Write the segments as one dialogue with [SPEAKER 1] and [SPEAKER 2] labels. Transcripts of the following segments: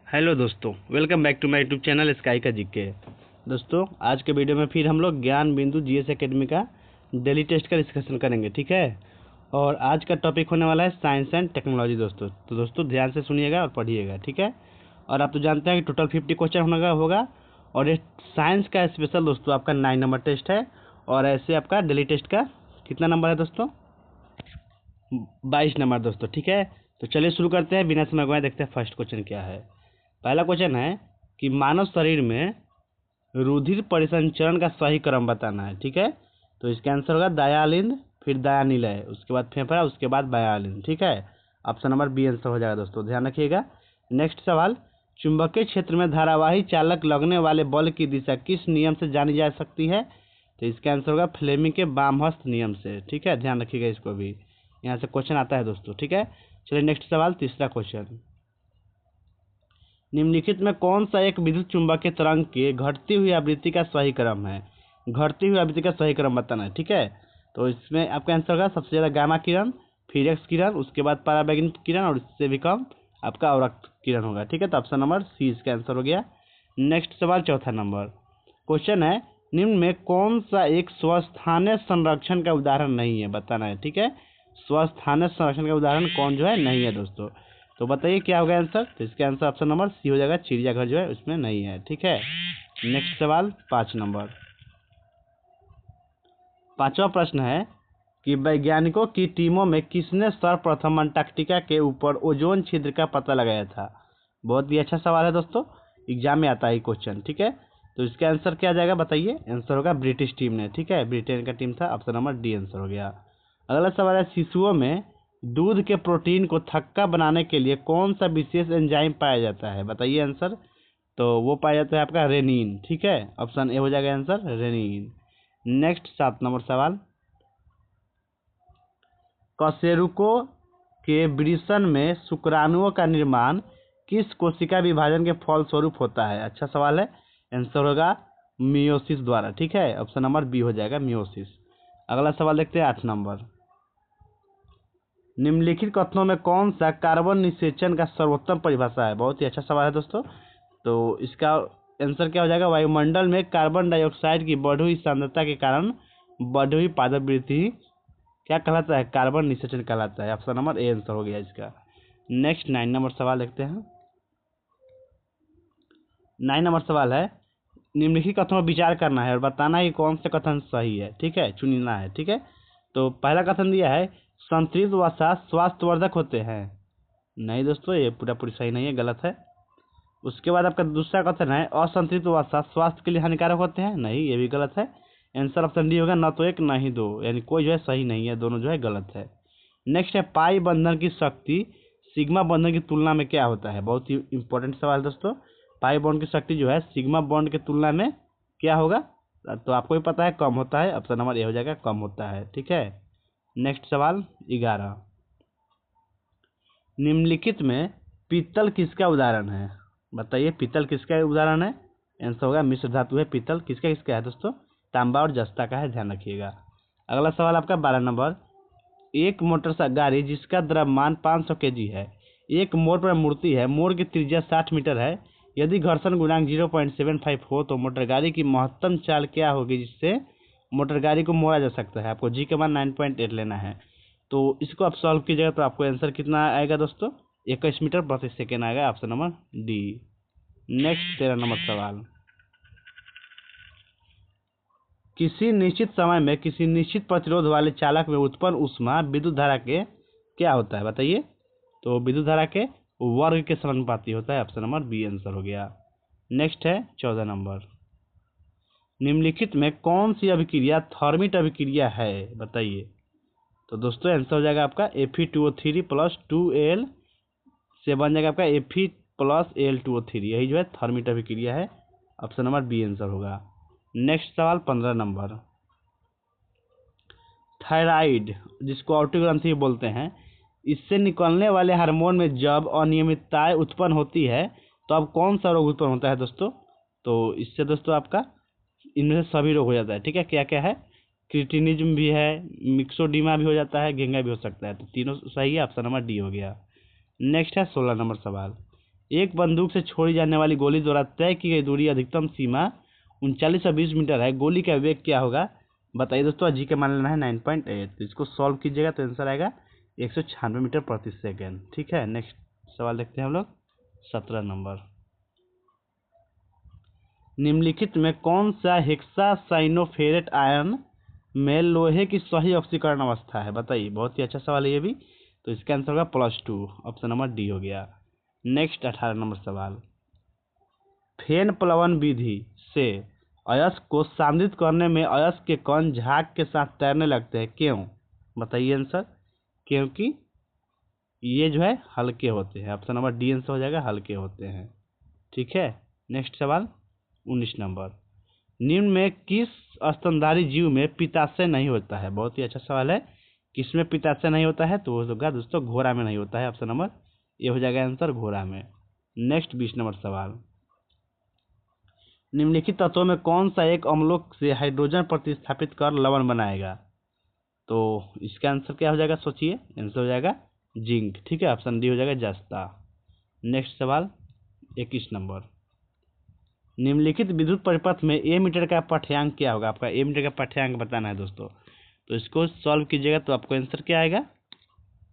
[SPEAKER 1] Hello दोस्तों, welcome back to my YouTube channel Sky का GK. दोस्तों, आज के वीडियो में फिर हम लोग ज्ञान बिंदु जीएस एकेडमी का डेली टेस्ट का डिस्कशन करेंगे, ठीक है। और आज का टॉपिक होने वाला है साइंस एंड टेक्नोलॉजी दोस्तों। तो दोस्तों ध्यान से सुनिएगा और पढ़िएगा, ठीक है। और आप तो जानते हैं कि टोटल 50 क्वेश्चन होगा। और ये साइंस का स्पेशल दोस्तों आपका 9 नंबर टेस्ट है। और ऐसे आपका डेली टेस्ट का कितना नंबर है दोस्तों? 22 नंबर दोस्तों, ठीक है। तो चलिए शुरू करते हैं बिना समय गवाए, देखते हैं फर्स्ट क्वेश्चन क्या है। पहला क्वेश्चन है कि मानव शरीर में रुधिर परिसंचरण का सही क्रम बताना है, ठीक है। तो इसका आंसर होगा दयालिंद, फिर दयानिलय, उसके बाद फेफड़ा, उसके बाद बयालिंद, ठीक है। ऑप्शन नंबर बी आंसर हो जाएगा दोस्तों, ध्यान रखिएगा। नेक्स्ट सवाल, चुंबकीय क्षेत्र में धारावाही चालक लगने वाले बल की दिशा किस नियम से जानी जा सकती है? तो इसका आंसर होगा फ्लेमिंग के वामहस्त नियम से, ठीक है। ध्यान रखिएगा इसको भी, यहाँ से क्वेश्चन आता है दोस्तों, ठीक है। चलिए नेक्स्ट सवाल, तीसरा क्वेश्चन, निम्नलिखित में कौन सा एक विद्युत चुंबकीय तरंग के घटती हुई आवृत्ति का सही क्रम है? घटती हुई आवृत्ति का सही क्रम बताना है, ठीक है। तो इसमें आपका आंसर होगा सबसे ज़्यादा गामा किरण, फिर एक्स किरण, उसके बाद पराबैंगनी किरण, और इससे भी कम आपका अवरक्त किरण होगा, ठीक है। तो ऑप्शन नंबर सी इसका आंसर हो गया। नेक्स्ट सवाल, चौथा नंबर क्वेश्चन है, निम्न में कौन सा एक स्वस्थानीय संरक्षण का उदाहरण नहीं है बताना है, ठीक है। स्वस्थानीय संरक्षण का उदाहरण कौन जो है नहीं है दोस्तों, तो बताइए क्या होगा आंसर? तो इसका आंसर ऑप्शन नंबर सी हो जाएगा, चिड़ियाघर जो है उसमें नहीं है, ठीक है। नेक्स्ट सवाल, 5 नंबर, पांचवा प्रश्न है कि वैज्ञानिकों की टीमों में किसने सर्वप्रथम अंटार्कटिका के ऊपर ओजोन छिद्र का पता लगाया था? बहुत ही अच्छा सवाल है दोस्तों, एग्जाम में आता है क्वेश्चन, ठीक है। तो इसका आंसर क्या आ जाएगा बताइए? आंसर होगा ब्रिटिश टीम ने, ठीक है, ब्रिटेन का टीम था। ऑप्शन नंबर डी आंसर हो गया। अगला सवाल है, शिशुओं में दूध के प्रोटीन को थक्का बनाने के लिए कौन सा विशेष एंजाइम पाया जाता है? बताइए आंसर। तो वो पाया जाता है आपका रेनिन, ठीक है। ऑप्शन ए हो जाएगा आंसर, रेनिन। नेक्स्ट 7 नंबर सवाल, कशेरुकों के वृषण में शुक्राणुओं का निर्माण किस कोशिका विभाजन के फलस्वरूप होता है? अच्छा सवाल है, आंसर होगा मियोसिस द्वारा, ठीक है। ऑप्शन नंबर बी हो जाएगा, मियोसिस। अगला सवाल देखते हैं 8 नंबर, निम्नलिखित कथनों में कौन सा कार्बन निषेचन का सर्वोत्तम परिभाषा है? बहुत ही अच्छा सवाल है दोस्तों। तो इसका आंसर क्या हो जाएगा? वायुमंडल में कार्बन डाइऑक्साइड की बढ़ी हुई सांद्रता के कारण बढ़ी हुई पादप वृद्धि क्या कहलाता है? कार्बन निषेचन कहलाता है। ऑप्शन नंबर ए आंसर हो गया इसका। नेक्स्ट 9 नंबर सवाल देखते हैं। 9 नंबर सवाल है, निम्नलिखित कथनों पर विचार करना है और बताना है कि कौन सा कथन सही है, ठीक है, चुनना है, ठीक है। तो पहला कथन दिया है, संतृप्त वसा स्वास्थ्यवर्धक होते हैं। नहीं दोस्तों, ये पूरा पूरी सही नहीं है, गलत है। उसके बाद आपका दूसरा कथन है, असंतृप्त वसा स्वास्थ्य के लिए हानिकारक होते हैं। नहीं, ये भी गलत है। आंसर ऑप्शन डी होगा, न तो एक न ही दो, यानी कोई जो है सही नहीं है, दोनों जो है गलत है। नेक्स्ट है, पाई बंधन की शक्ति सिग्मा बंधन की तुलना में क्या होता है? बहुत ही इंपॉर्टेंट सवाल दोस्तों। पाई बॉन्ड की शक्ति जो है सिग्मा बॉन्ड की तुलना में क्या होगा? तो आपको भी पता है, कम होता है। ऑप्शन नंबर ए हो जाएगा, कम होता है, ठीक है। नेक्स्ट सवाल 11, निम्नलिखित में पीतल किसका उदाहरण है? बताइए, पीतल किसका उदाहरण है? आंसर होगा मिश्र धातु है पीतल। किसका किसका है दोस्तों? तांबा और जस्ता का है, ध्यान रखिएगा। अगला सवाल आपका 12 नंबर, एक मोटर गाड़ी जिसका द्रव्यमान 500 केजी है, एक मोड़ पर मुड़ती है, मोड़ की त्रिज्या 60 मीटर है, यदि घर्षण गुणांक 0.75 हो तो मोटर गाड़ी की महत्तम चाल क्या होगी जिससे मोटर गाड़ी को मोड़ा जा सकता है? आपको जी के मान 9.8 लेना है। तो इसको आप सॉल्व कीजिएगा तो आपको आंसर कितना आएगा दोस्तों? 21 मीटर प्रति सेकेंड आएगा। Option number D. Next 13 number सवाल, किसी निश्चित समय में किसी निश्चित प्रतिरोध वाले चालक में उत्पन्न ऊष्मा विद्युत धारा के क्या होता है? बताइए। तो विद्युत धारा के वर्ग के समानुपाती होता है। ऑप्शन नंबर बी आंसर हो गया। नेक्स्ट है 14 नंबर, निम्नलिखित में कौन सी अभिक्रिया थर्मिट अभिक्रिया है? बताइए। तो दोस्तों आंसर हो जाएगा आपका Fe2O3 प्लस 2Al से बन जाएगा आपका Fe प्लस Al2O3, यही जो है थर्मिट अभिक्रिया है। ऑप्शन नंबर बी आंसर होगा। नेक्स्ट सवाल 15 नंबर, थायराइड जिसको ऑटोग्रंथि बोलते हैं, इससे निकलने वाले हार्मोन में जब अनियमितताएं उत्पन्न होती है तो अब कौन सा रोग उत्पन्न होता है दोस्तों? तो इससे दोस्तों आपका इनमें से सभी रोग हो जाता है, ठीक है। क्या क्या है? क्रिटिनिज्म भी है, मिक्सोडीमा भी हो जाता है, घेंगा भी हो सकता है। तो तीनों सही है, ऑप्शन नंबर डी हो गया। नेक्स्ट है 16 नंबर सवाल, एक बंदूक से छोड़ी जाने वाली गोली द्वारा तय की गई दूरी अधिकतम सीमा 3920 मीटर है। गोली का वेग क्या होगा बताइए दोस्तों। जी का मान लेना है 9.8। तो इसको सॉल्व कीजिएगा तो आंसर आएगा 196 मीटर प्रति सेकेंड। ठीक है, नेक्स्ट सवाल देखते हैं हम लोग 17 नंबर। निम्नलिखित में कौन सा हेक्सासाइनोफेरेट आयन में लोहे की सही ऑक्सीकरण अवस्था है बताइए। बहुत ही अच्छा सवाल है ये भी। तो इसका आंसर होगा +2, ऑप्शन नंबर डी हो गया। नेक्स्ट 18 नंबर सवाल। फेन प्लवन विधि से अयस्क को सांद्रित करने में अयस्क के कण झाग के साथ तैरने लगते हैं, क्यों बताइए आंसर। क्योंकि ये जो है हल्के होते हैं, ऑप्शन नंबर डी आंसर हो जाएगा, हल्के होते हैं। ठीक है, नेक्स्ट सवाल 19 नंबर। निम्न में किस स्तनधारी जीव में पित्ताशय नहीं होता है। बहुत ही अच्छा सवाल है। किसमें पित्ताशय नहीं होता है तो वो होगा दोस्तों घोड़ा में नहीं होता है, ऑप्शन नंबर ए हो जाएगा आंसर, घोड़ा में। नेक्स्ट 20 नंबर सवाल। निम्नलिखित तत्वों में कौन सा एक अम्लों से हाइड्रोजन प्रतिस्थापित कर लवण बनाएगा। तो इसका आंसर क्या हो जाएगा सोचिए। आंसर हो जाएगा जिंक। ठीक है, ऑप्शन डी हो जाएगा जस्ता। नेक्स्ट सवाल 21 नंबर। निम्नलिखित विद्युत परिपथ में ए मीटर का पाठ्यांक क्या होगा। आपका ए मीटर का पाठ्यांक बताना है दोस्तों। तो इसको सॉल्व कीजिएगा तो आपको आंसर क्या आएगा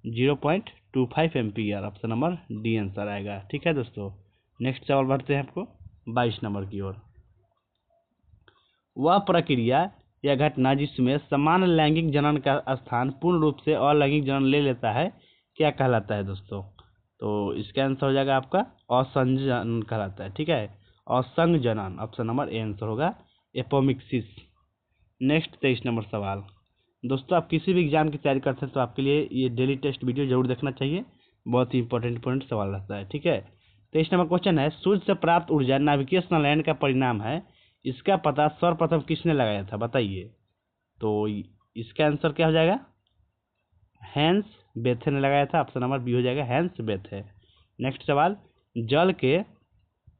[SPEAKER 1] 0.25 ampere, option number D answer आएगा। ठीक है दोस्तों, नेक्स्ट सवाल बढ़ते हैं आपको 22 नंबर की ओर। वह प्रक्रिया या घटना जिसमें समान लैंगिक जनन का स्थान पूर्ण रूप से अलैंगिक जनन ले लेता है क्या कहलाता है दोस्तों। तो इसका आंसर हो जाएगा आपका असंजनन कहलाता है। ठीक है, असंग जनन, ऑप्शन नंबर ए आंसर होगा, एपोमिक्सिस। नेक्स्ट 23 नंबर सवाल। दोस्तों आप किसी भी एग्जाम की तैयारी करते हैं तो आपके लिए ये डेली टेस्ट वीडियो जरूर देखना चाहिए। बहुत ही इंपॉर्टेंट सवाल रहता है। ठीक है, 23 नंबर क्वेश्चन है, सूर्य से प्राप्त ऊर्जा नाभिकीय स्नैलैंड का परिणाम है, इसका पता सर्वप्रथम किसने लगाया था बताइए। तो इसका आंसर क्या हो जाएगा हैंस बेथे ने लगाया था, ऑप्शन नंबर बी हो जाएगा, हैंस बेथे। नेक्स्ट सवाल। जल के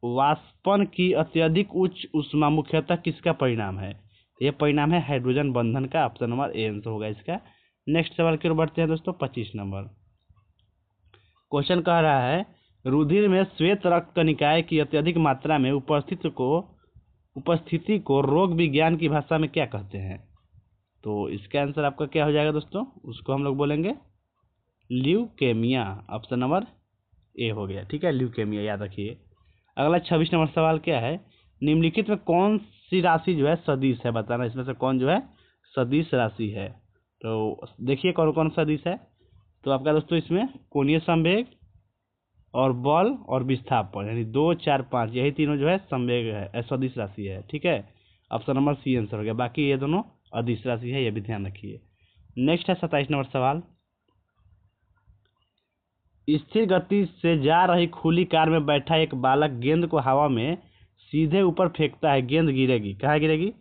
[SPEAKER 1] वाष्पन की अत्यधिक उच्च ऊष्मा मुख्यतः किसका परिणाम है। यह परिणाम है हाइड्रोजन बंधन का, ऑप्शन नंबर ए आंसर होगा इसका। नेक्स्ट सवाल की ओर बढ़ते हैं दोस्तों 25 नंबर। क्वेश्चन कह रहा है रुधिर में श्वेत रक्त कणिकाएं की अत्यधिक मात्रा में उपस्थिति को रोग विज्ञान की भाषा में क्या कहते हैं। तो इसका आंसर आपका क्या हो जाएगा दोस्तों, उसको हम लोग बोलेंगे ल्यूकेमिया, ऑप्शन नंबर ए हो गया। ठीक है, ल्यूकेमिया याद रखिए। अगला 26 नंबर सवाल क्या है, निम्नलिखित में कौन सी राशि जो है सदिश है बताना। इसमें से कौन जो है सदिश राशि है। तो देखिए कौन कौन सदिश है। तो आपका दोस्तों इसमें कोणीय संवेग और बल और विस्थापन यानी 2, 4, 5 यही तीनों जो है संवेग है, सदिश राशि है। ठीक है, ऑप्शन नंबर सी आंसर हो गया। बाकी ये दोनों अदिश राशि है, ये भी ध्यान रखिए। नेक्स्ट है 27 नंबर सवाल। स्थिर गति से जा रही खुली कार में बैठा एक बालक गेंद को हवा में सीधे ऊपर फेंकता है, गेंद गिरेगी, कहाँ गिरेगी।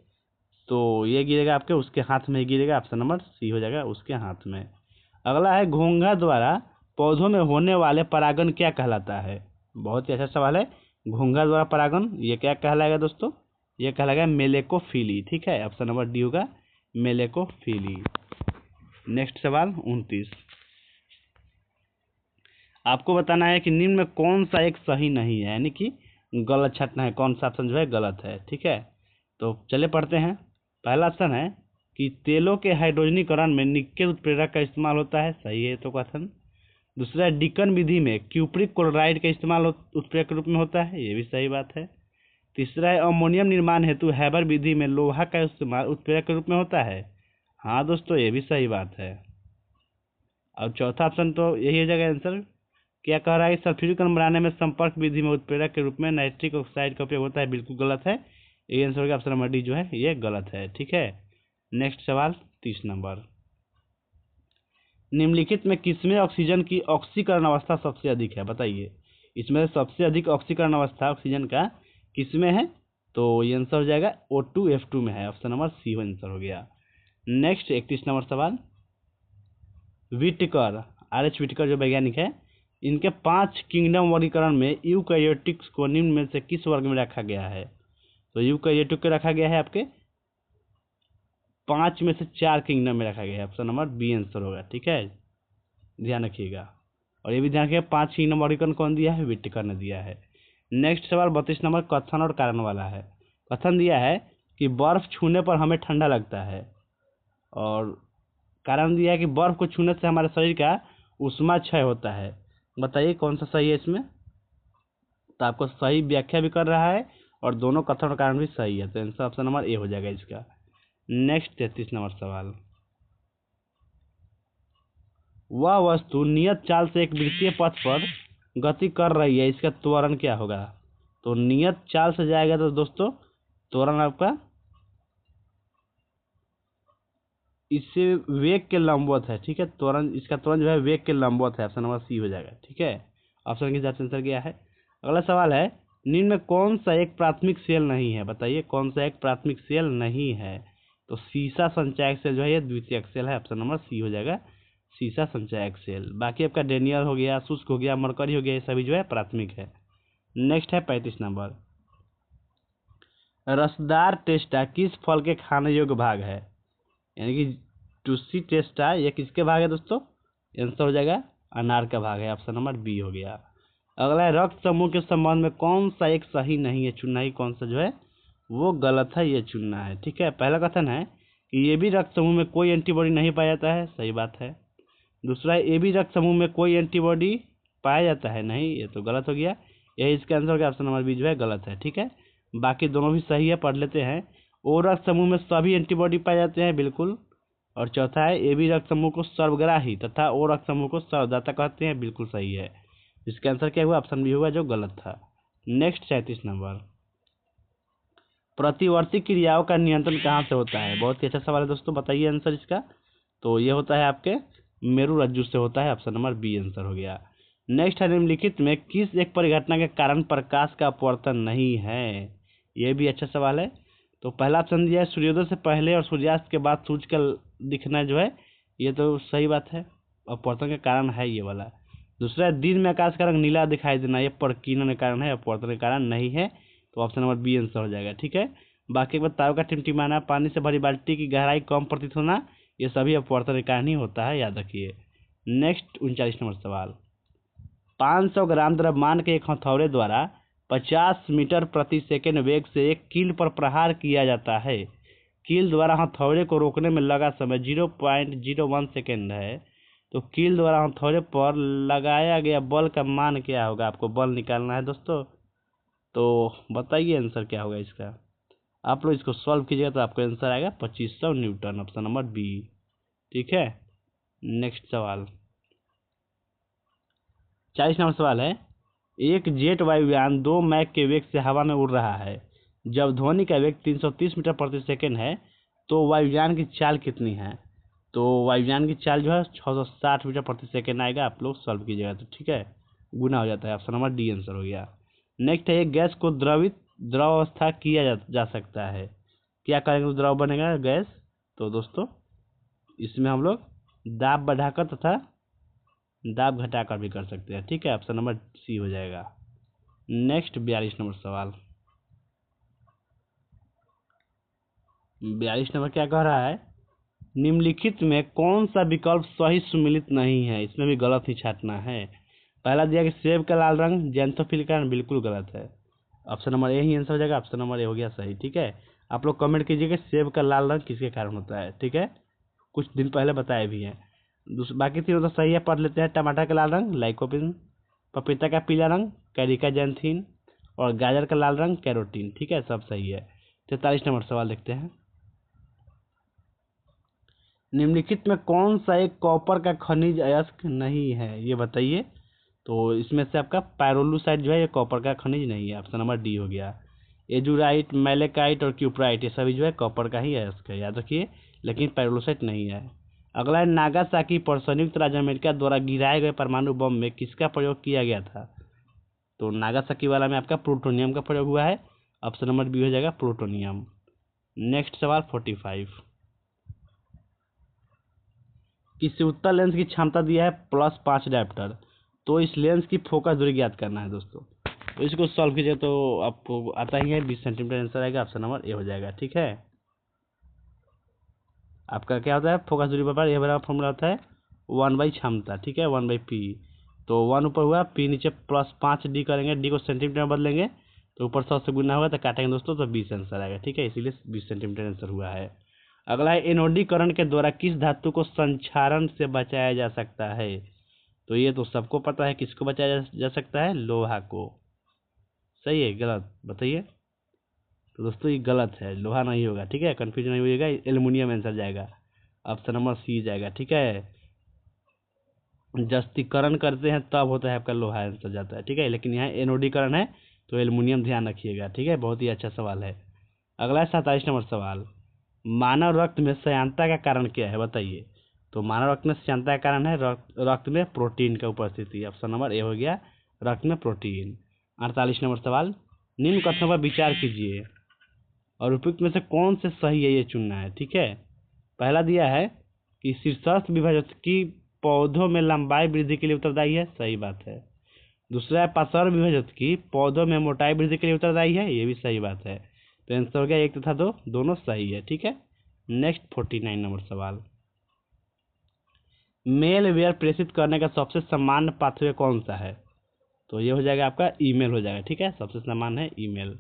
[SPEAKER 1] तो ये गिरेगा आपके उसके हाथ में गिरेगा, ऑप्शन नंबर सी हो जाएगा, उसके हाथ में। अगला है घोंघा द्वारा पौधों में होने वाले परागण क्या कहलाता है। बहुत ही अच्छा सवाल है। घोंघा द्वारा परागण ये क्या कहलाएगा दोस्तों, ये कहलाएगा मेलेकोफिली। ठीक है, ऑप्शन नंबर डी होगा, मेलेकोफिली। नेक्स्ट सवाल 29। आपको बताना है कि निम्न में कौन सा एक सही नहीं है, यानी कि गलत छांटना है, कौन सा ऑप्शन जो है गलत है। ठीक है, तो चले पढ़ते हैं। पहला ऑप्शन है कि तेलों के हाइड्रोजनीकरण में निकेल उत्प्रेरक का इस्तेमाल होता है, सही है तो कथन। दूसरा डिकन विधि में क्यूप्रिक क्लोराइड का इस्तेमाल उत्प्रेरक के रूप में होता है, ये भी सही बात है। तीसरा है अमोनियम निर्माण हेतु हैबर विधि में लोहा का इस्तेमाल उत्प्रेरक के रूप में होता है, हाँ दोस्तों ये भी सही बात है। और चौथा ऑप्शन तो यही हो जाएगा आंसर। क्या कह रहा है, सल्फ्यूरिक अम्ल बनाने में संपर्क विधि में उत्प्रेरक के रूप में नाइट्रिक ऑक्साइड का उपयोग होता है, बिल्कुल गलत है। ये आंसर होगा ऑप्शन नंबर डी जो है ये गलत है। ठीक है, नेक्स्ट सवाल 30 नंबर। निम्नलिखित में किसमें ऑक्सीजन की ऑक्सीकरण अवस्था सबसे अधिक है बताइए। इसमें सबसे अधिक ऑक्सीकरण अवस्था ऑक्सीजन का किसमें है। तो ये आंसर हो जाएगा O2F2 में है, ऑप्शन नंबर सी आंसर हो गया। नेक्स्ट 31 नंबर सवाल। Whittaker R.H. विटकर जो वैज्ञानिक है, इनके 5 किंगडम वर्गीकरण में यूकैरियोटिक्स को निम्न में से किस वर्ग में रखा गया है। तो यूकैरियोटिक को रखा गया है आपके 5 में से 4 किंगडम में रखा गया है, ऑप्शन नंबर बी आंसर होगा। ठीक है, ध्यान रखिएगा। और ये भी ध्यान रखिए 5 ही नंबर कौन कौन दिया है, व्हिटेकर ने दिया है। नेक्स्ट सवाल 32 नंबर कथन और कारण वाला है। कथन दिया है कि बर्फ छूने पर हमें ठंडा लगता है, और कारण दिया है कि बर्फ को छूने से हमारे शरीर का ऊष्मा क्षय होता है। बताइए कौन सा सही है इसमें। तो आपको सही व्याख्या भी कर रहा है और दोनों कथन और कारण भी सही है, तो आंसर ऑप्शन नंबर ए हो जाएगा इसका। नेक्स्ट 33 नंबर सवाल, वह वस्तु नियत चाल से एक वृत्तीय पथ पर गति कर रही है, इसका त्वरण क्या होगा। तो नियत चाल से जाएगा तो दोस्तों त्वरण आपका इससे वेग के लंबवत है, ठीक है। त्वरण, इसका त्वरण जो है वेग के लंबवत है, ऑप्शन नंबर सी हो जाएगा, ठीक है। ऑप्शन के हिसाब से आंसर क्या है। अगला सवाल है, निम्न में कौन सा एक प्राथमिक सेल नहीं है। बताइए कौन सा एक प्राथमिक सेल नहीं है। तो सीसा संचयक सेल जो है ये द्वितीयक सेल है, ऑप्शन नंबर सी हो जाएगा, सीसा संचयक सेल। बाकी आपका डेनियल हो गया, शुष्क हो गया, मरकरी हो गया, ये सभी जो है प्राथमिक है। नेक्स्ट है 35 नंबर, रसदार टेस्टा किस फल के खाने योग्य भाग है। यानी कि टूसी टेस्टा ये किसके भाग है दोस्तों, आंसर हो जाएगा अनार का भाग है, ऑप्शन नंबर बी हो गया। अगला है रक्त समूह के संबंध में कौन सा एक सही नहीं है, चुनना ही कौन सा जो है वो गलत है, ये चुनना है, ठीक है। पहला कथन है कि ये भी रक्त समूह में कोई एंटीबॉडी नहीं पाया जाता है, सही बात है। दूसरा है ये भी रक्त समूह में कोई एंटीबॉडी पाया जाता है, नहीं, ये तो गलत हो गया, यही इसका आंसर का ऑप्शन नंबर बी जो है गलत है, ठीक है। बाकी दोनों भी सही है, पढ़ लेते हैं। ओ रक्त समूह में सभी एंटीबॉडी पाए जाते हैं, बिल्कुल। और चौथा है ए बी रक्त समूह को सर्वग्राही तथा ओ रक्त समूह को सर्वदाता कहते हैं, बिल्कुल सही है। इसका आंसर क्या हुआ, ऑप्शन बी हुआ जो गलत था। नेक्स्ट 37 नंबर, प्रतिवर्ती क्रियाओं का नियंत्रण कहाँ से होता है। बहुत ही अच्छा सवाल है दोस्तों, बताइए आंसर इसका। तो ये होता है आपके मेरु रज्जु से होता है, ऑप्शन नंबर बी आंसर हो गया। नेक्स्ट है निम्नलिखित में किस एक परिघटना के कारण प्रकाश का अपवर्तन नहीं है। ये भी अच्छा सवाल है। तो पहला ऑप्शन दिया है सूर्योदय से पहले और सूर्यास्त के बाद सूरज का दिखना जो है, ये तो सही बात है, अपवर्तन का कारण है ये वाला। दूसरा है दिन में आकाश का रंग नीला दिखाई देना, ये प्रकीर्णन के कारण है, अपवर्तन के कारण नहीं है, तो ऑप्शन नंबर बी आंसर हो जाएगा, ठीक है। बाकी तारों का टिमटिमाना, पानी से भरी बाल्टी की गहराई कम प्रतीत होना, ये सभी अपवर्तन के कारण ही होता है, याद रखिए। नेक्स्ट 39 नंबर सवाल, 500 ग्राम द्रव्यमान के एक हथौड़े द्वारा 50 मीटर प्रति सेकंड वेग से एक कील पर प्रहार किया जाता है। कील द्वारा हथौड़े को रोकने में लगा समय 0.01 सेकेंड है। तो कील द्वारा हथौड़े पर लगाया गया बल का मान क्या होगा, आपको बल निकालना है दोस्तों। तो बताइए आंसर क्या होगा इसका। आप लोग इसको सॉल्व कीजिएगा तो आपको आंसर आएगा 2500 न्यूटन, ऑप्शन नंबर बी, ठीक है। नेक्स्ट सवाल 40 नंबर सवाल है, एक जेट वायुयान 2 मैक के वेग से हवा में उड़ रहा है। जब ध्वनि का वेग 330 मीटर प्रति सेकंड है तो वायुयान की चाल कितनी है। तो वायुयान की चाल जो है 660 मीटर प्रति सेकंड आएगा, आप लोग सॉल्व कीजिएगा तो, ठीक है, गुना हो जाता है, ऑप्शन नंबर डी आंसर हो गया। नेक्स्ट है, एक गैस को द्रव अवस्था किया जा सकता है, क्या करेंगे तो द्रव बनेगा गैस। तो दोस्तों इसमें हम लोग दाब बढ़ाकर तथा दाब घटाकर भी कर सकते हैं, ठीक है, ऑप्शन नंबर सी हो जाएगा। नेक्स्ट 42 नंबर सवाल, 42 नंबर क्या कह रहा है, निम्नलिखित में कौन सा विकल्प सही सुमिलित नहीं है। इसमें भी गलत ही छाटना है। पहला दिया कि सेब का लाल रंग जेंथोफिल का बिल्कुल गलत है, option number A he answer हो जाएगा, ऑप्शन नंबर ए हो गया सही, ठीक है। आप लोग कमेंट कीजिए कि सेब का लाल रंग किसके कारण होता है, ठीक है, कुछ दिन पहले बताए भी हैं। बाकी तीनों तो सही है, पढ़ लेते हैं। टमाटर का लाल रंग लाइकोपिन, पपीता का पीला रंग कैरिका जैंथिन, और गाजर का लाल रंग कैरोटीन, ठीक है, सब सही है। 43 नंबर सवाल देखते हैं, निम्नलिखित में कौन सा एक कॉपर का खनिज अयस्क नहीं है, ये बताइए। तो इसमें से आपका पायरोलुसाइड जो है ये कॉपर का खनिज नहीं है, ऑप्शन नंबर डी हो गया। एजुराइट, मैलेकाइट और क्यूप्राइट ये सभी जो है कॉपर का ही अयस्क है, याद रखिए, लेकिन पायरोलुसाइड नहीं है। अगला है, नागासाकी पर संयुक्त राज्य अमेरिका द्वारा गिराए गए परमाणु बम में किसका प्रयोग किया गया था। तो नागासाकी वाला में आपका प्लूटोनियम का प्रयोग हुआ है, ऑप्शन नंबर बी हो जाएगा प्लूटोनियम। नेक्स्ट सवाल 45, किसी उत्तल लेंस की क्षमता दिया है +5 डायप्टर, तो इस लेंस की फोकस दूरी ज्ञात करना है दोस्तों। तो इसको सॉल्व कीजिए तो आपको आता ही है 20 सेंटीमीटर आंसर आएगा, ऑप्शन नंबर ए हो जाएगा, ठीक है। आपका क्या होता है फोकस दूरी पर, यह बराबर फॉर्मूला होता है 1/क्षमता, ठीक है, 1/p। तो 1 ऊपर हुआ, पी नीचे +5d करेंगे, डी को सेंटीमीटर में बदलेंगे तो ऊपर 100 से गुना होगा तो काटेंगे दोस्तों तो 20 आंसर आएगा। ठीक है, इसीलिए 20 सेंटीमीटर आंसर हुआ है। अगला है एनोडीकरण के द्वारा किस धातु को संक्षारण से बचाया जा सकता है। तो ये तो सबको पता है, किसको बचाया जा सकता है, लोहा को। सही है गलत बताइए। तो दोस्तों ये गलत है, लोहा नहीं होगा। ठीक है, कंफ्यूजन नहीं होगा, एल्युमिनियम आंसर जाएगा, ऑप्शन नंबर सी जाएगा। ठीक है, जस्तीकरण करते हैं तब होता है आपका लोहा आंसर जाता है। ठीक है, लेकिन यहाँ एनोडीकरण है तो एल्युमिनियम ध्यान रखिएगा। ठीक है, बहुत ही अच्छा सवाल है। अगला है 47 नंबर सवाल, मानव रक्त में श्यानता का कारण क्या है बताइए। तो मानव रक्त में श्यानता का कारण है रक्त में प्रोटीन का उपस्थिति। ऑप्शन नंबर ए हो गया, रक्त में प्रोटीन। 48 नंबर सवाल, निम्न कथनों पर विचार कीजिए और उपयुक्त में से कौन से सही है ये चुनना है। ठीक है, पहला दिया है कि शीर्षस्थ विभाजकी पौधों में लंबाई वृद्धि के लिए उत्तरदायी है, सही बात है। दूसरा है पार्श्व विभाजकी पौधों में मोटाई वृद्धि के लिए उत्तरदायी है, ये भी सही बात है। तो आंसर हो गया 1 तथा 2, दोनों सही है। ठीक है, नेक्स्ट 49 नंबर सवाल, मेल वेयर प्रेषित करने का सबसे सामान्य पाथवे कौन सा है। तो ये हो जाएगा आपका ईमेल हो जाएगा। ठीक है, सबसे सामान्य है ईमेल,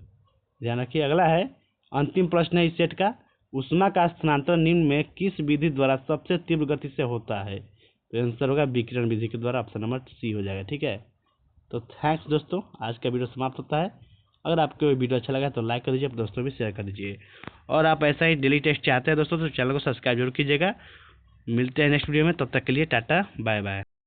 [SPEAKER 1] ध्यान रखिए। अगला है अंतिम प्रश्न है इस सेट का, ऊष्मा का स्थानांतरण निम्न में किस विधि द्वारा सबसे तीव्र गति से होता है। तो आंसर होगा विकिरण विधि के द्वारा, ऑप्शन नंबर सी हो जाएगा। ठीक है, तो थैंक्स दोस्तों, आज का वीडियो समाप्त होता है। अगर आपको वीडियो अच्छा लगा तो लाइक कर दीजिए, अपने दोस्तों भी शेयर कर दीजिए। और आप ऐसा ही डेली टेस्ट चाहते हैं दोस्तों तो चैनल को सब्सक्राइब जरूर कीजिएगा। मिलते हैं नेक्स्ट वीडियो में, तब तक के लिए टाटा बाय बाय।